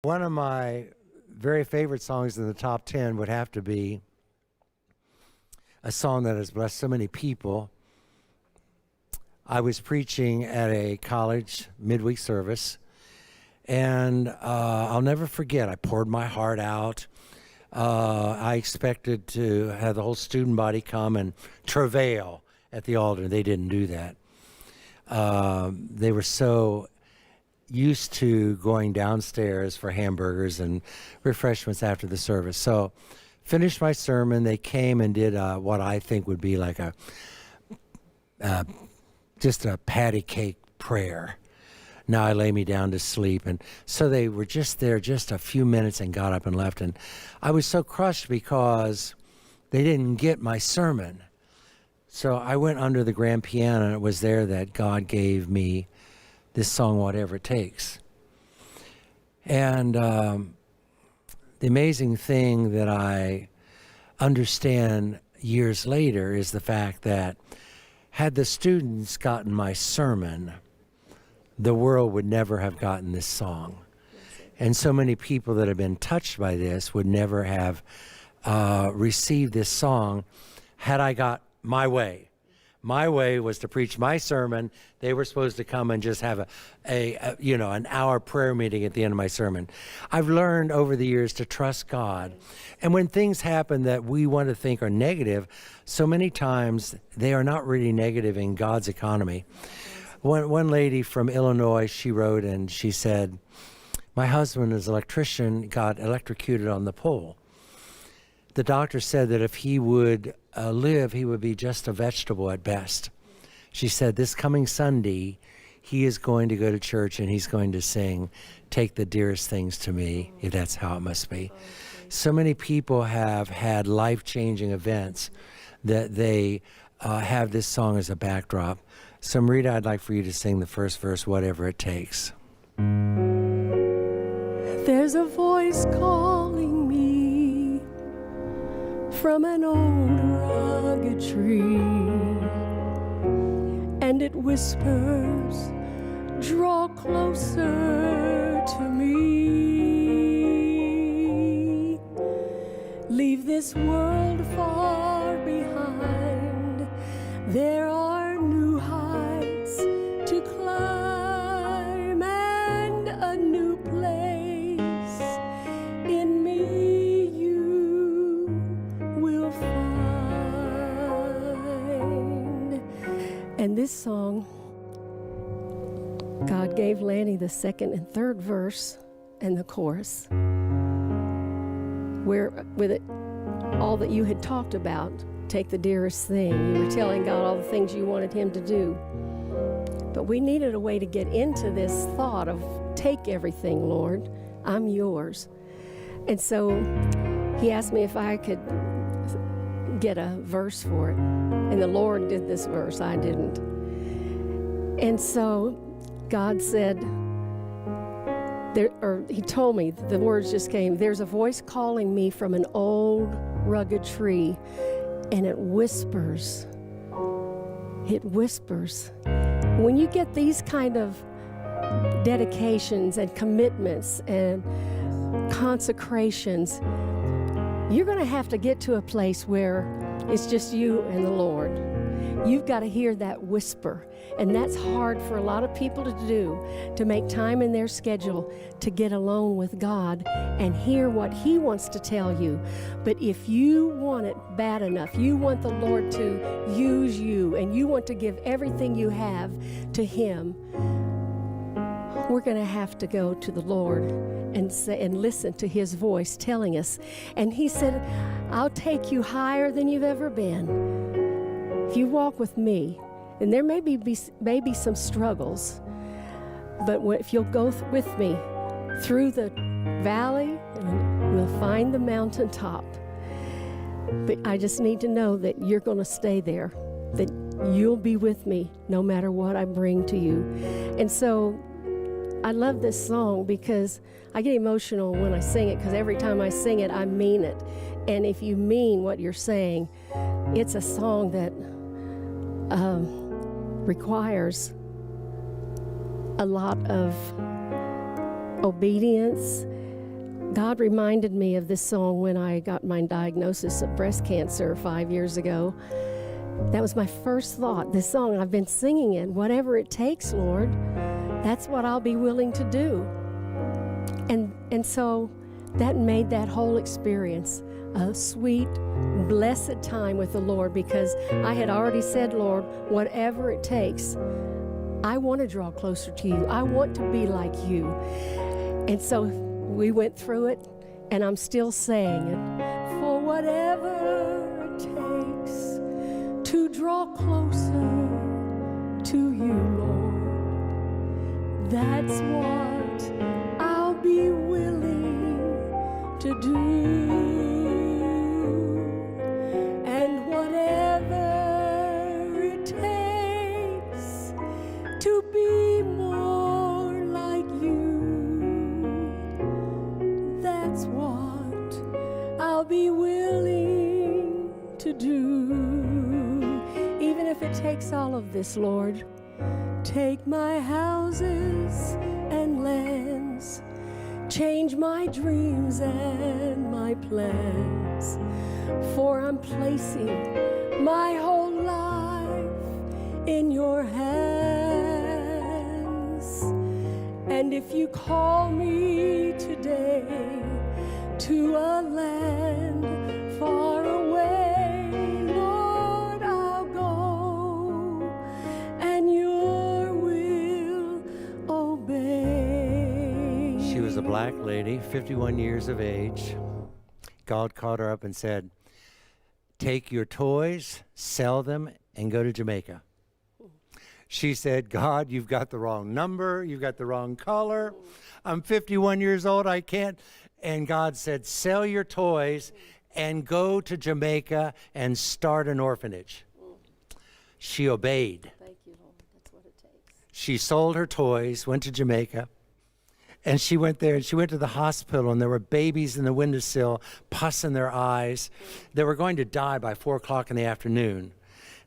One of my very favorite songs in the top 10 would have to be a song that has blessed so many people. I was preaching at a college midweek service, and I'll never forget, I poured my heart out. I expected to have the whole student body come and travail at the altar. They didn't do that. They were so used to going downstairs for hamburgers and refreshments after the service. So finished my sermon. They came and did what I think would be like just a patty cake prayer. Now I lay me down to sleep. And so they were just there just a few minutes and got up and left. And I was so crushed because they didn't get my sermon. So I went under the grand piano, and it was there that God gave me this song, Whatever It Takes. And the amazing thing that I understand years later is the fact that had the students gotten my sermon, the world would never have gotten this song. And so many people that have been touched by this would never have received this song had I got my way. My way was to preach my sermon. They were supposed to come and just have an hour prayer meeting at the end of my sermon. I've learned over the years to trust God. And when things happen that we want to think are negative, so many times they are not really negative in God's economy. One lady from Illinois, she wrote and she said, "My husband is an electrician, got electrocuted on the pole. The doctor said that if he would live, he would be just a vegetable at best." She said, "This coming Sunday, he is going to go to church and he's going to sing, 'Take the Dearest Things to Me,' if that's how it must be." So many people have had life-changing events that they have this song as a backdrop. So Marita, I'd like for you to sing the first verse, Whatever It Takes. There's a voice calling me from an old rugged tree, and it whispers, "Draw closer to me. Leave this world far behind. There are new heights to climb and a new place in me you will find." And this song, God gave Lanny the second and third verse and the chorus, where with it, all that you had talked about, take the dearest thing. You were telling God all the things you wanted him to do. But we needed a way to get into this thought of, take everything, Lord, I'm yours. And so he asked me if I could get a verse for it. And the Lord did this verse, I didn't. And so God said, he told me, the words just came, "There's a voice calling me from an old rugged tree, and it whispers." It whispers. When you get these kind of dedications and commitments and consecrations, you're going to have to get to a place where it's just you and the Lord. You've got to hear that whisper. And that's hard for a lot of people to do, to make time in their schedule to get alone with God and hear what he wants to tell you. But if you want it bad enough, you want the Lord to use you, and you want to give everything you have to him, we're going to have to go to the Lord and say, and listen to his voice telling us. And he said, "I'll take you higher than you've ever been. If you walk with me," and there may be some struggles, but if you'll go with me through the valley, we'll find the mountaintop. But I just need to know that you're going to stay there, that you'll be with me no matter what I bring to you. And so I love this song because I get emotional when I sing it, because every time I sing it, I mean it. And if you mean what you're saying, it's a song that requires a lot of obedience God reminded me of this song when I got my diagnosis of breast cancer 5 years ago. That was my first thought. This song, I've been singing it. Whatever it takes, Lord, that's what I'll be willing to do. And so that made that whole experience a sweet, blessed time with the Lord, because I had already said, Lord, whatever it takes, I want to draw closer to you. I want to be like you. And so we went through it, and I'm still saying it. For whatever it takes to draw closer to you, Lord, that's what I'll be willing to do. And whatever it takes to be more like you, that's what I'll be willing to do. Even if it takes all of this, Lord, take my houses and lands, change my dreams and my plans, for I'm placing my whole life in your hands. And if you call me today to a land far away, Lord, I'll go, and your will obey. She was a black lady, 51 years of age. God called her up and said, take your toys, sell them, and go to Jamaica. She said, God, you've got the wrong number. You've got the wrong color. I'm 51 years old. I can't. And God said, sell your toys and go to Jamaica and start an orphanage. She obeyed. Thank you, Lord. That's what it takes. She sold her toys, went to Jamaica. And she went there, and she went to the hospital, and there were babies in the windowsill, pus in their eyes. They were going to die by 4 o'clock in the afternoon.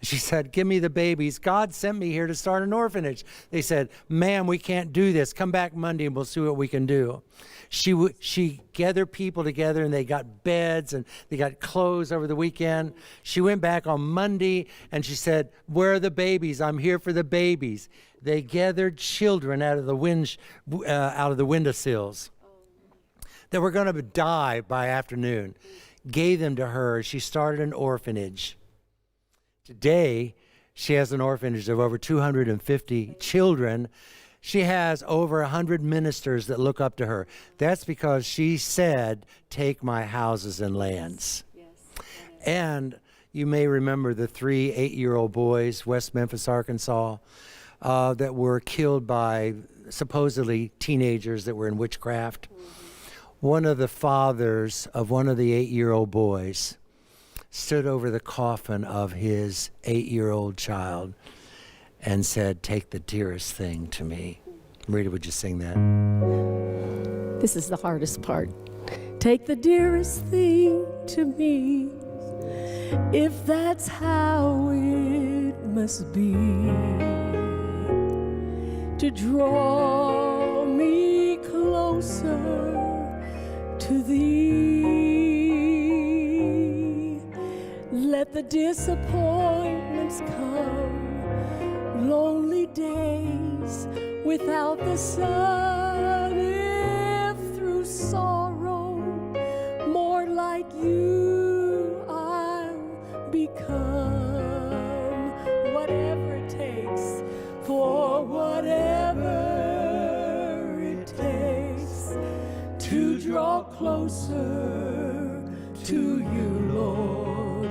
She said, give me the babies. God sent me here to start an orphanage. They said, ma'am, we can't do this. Come back Monday and we'll see what we can do. She gathered people together, and they got beds and they got clothes over the weekend. She went back on Monday and she said, where are the babies? I'm here for the babies. They gathered children out of the windowsills that were going to die by afternoon, gave them to her. She started an orphanage. Today, she has an orphanage of over 250 children. She has over 100 ministers that look up to her. That's because she said, take my houses and lands. Yes. And you may remember the 3 8-year-old boys, West Memphis, Arkansas, that were killed by supposedly teenagers that were in witchcraft. One of the fathers of one of the 8-year-old boys stood over the coffin of his 8-year-old child and said, take the dearest thing to me. Rita, would you sing that? This is the hardest part. Take the dearest thing to me, if that's how it must be, to draw me closer to thee. Let the disappointments come, lonely days without the sun, if through sorrow more like you I'll become. Whatever it takes, for whatever it takes, to draw closer to you, Lord,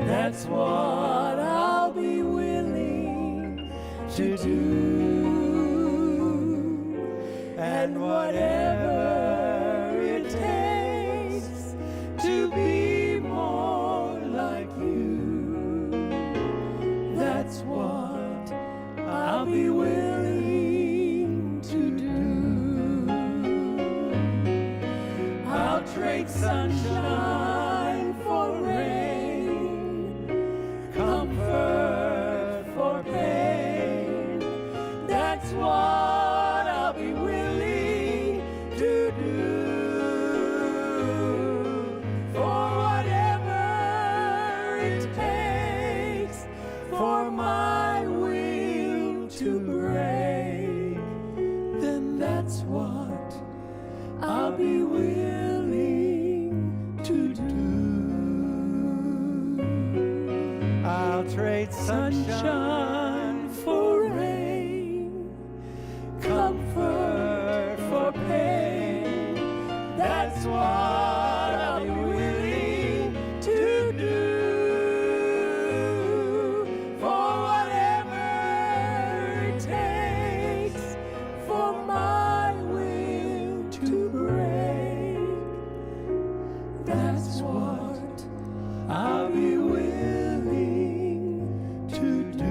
that's what I'll be willing to do. And whatever it takes to be more like you, that's what I'll be willing to do. I'll trade sunshine for rain, comfort for pain. That's what I'll be willing to do. I'll be willing to do. I'll trade sunshine for rain, comfort for pain. That's what I'll be willing to do. For whatever it takes for my will to break. That's what I'll be willing to do.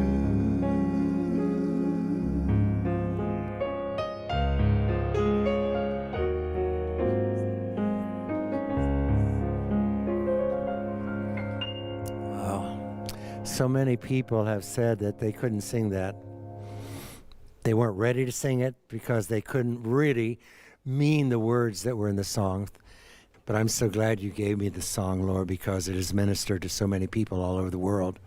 So many people have said that they couldn't sing that. They weren't ready to sing it because they couldn't really mean the words that were in the song. But I'm so glad you gave me the song, Lord, because it has ministered to so many people all over the world.